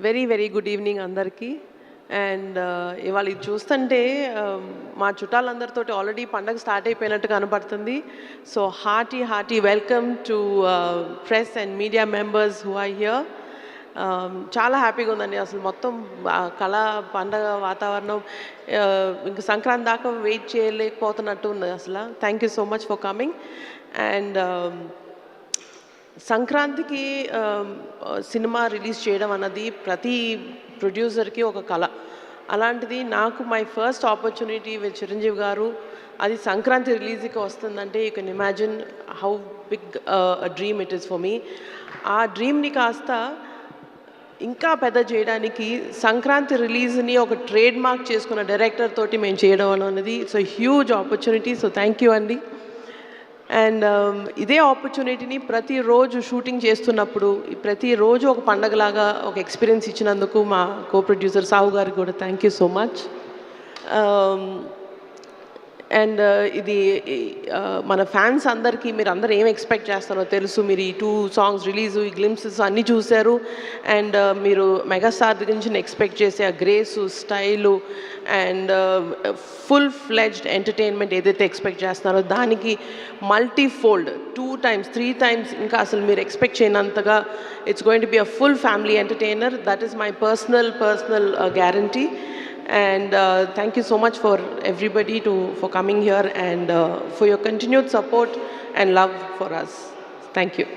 Very very good evening అందరికీ. And ఇవాళ ఇది చూస్తుంటే మా చుట్టాలందరితోటి ఆల్రెడీ పండగ స్టార్ట్ అయిపోయినట్టు కనపడుతుంది. So hearty welcome to press and media members who are here. చాలా హ్యాపీగా ఉందండి. అసలు మొత్తం కళ పండగ వాతావరణం ఇంక సంక్రాంతి దాకా వెయిట్ చేయలేకపోతున్నట్టు ఉంది అసలు. Thank you so much for coming. And సంక్రాంతికి సినిమా రిలీజ్ చేయడం అన్నది ప్రతి ప్రొడ్యూసర్కి ఒక కళ. అలాంటిది నాకు my first opportunity with Chiranjeevi garu అది సంక్రాంతి రిలీజ్కి వస్తుందంటే you can imagine how big dream it is for me. ఆ డ్రీమ్ని కాస్త ఇంకా పెద్ద చేయడానికి సంక్రాంతి రిలీజ్ని ఒక ట్రేడ్ మార్క్ చేసుకున్న డైరెక్టర్ తోటి మేము చేయడం అనేది it's a huge opportunity. So thank you అండి. అండ్ ఇదే ఆపర్చునిటీని ప్రతిరోజు షూటింగ్ చేస్తున్నప్పుడు ప్రతిరోజు ఒక పండగలాగా ఒక ఎక్స్పీరియన్స్ ఇచ్చినందుకు మా కో ప్రొడ్యూసర్ సాహు గారికి కూడా thank you so much. And ఇది మన ఫ్యాన్స్ అందరికీ మీరు అందరూ ఏం ఎక్స్పెక్ట్ చేస్తారో తెలుసు. మీరు ఈ 2 సాంగ్స్ రిలీజు, ఈ గ్లిమ్సెస్ అన్నీ చూశారు. అండ్ మీరు మెగాస్టార్ దగ్గర నుంచి ఎక్స్పెక్ట్ చేసే ఆ grace, style and full fledged entertainment ఏదైతే ఎక్స్పెక్ట్ చేస్తున్నారో దానికి మల్టీఫోల్డ్ 2 times 3 times ఇంకా అసలు మీరు ఎక్స్పెక్ట్ చేయనంతగా it's going to be a full family entertainer. That is my personal guarantee. And thank you so much for everybody for coming here and for your continued support and love for us. Thank you.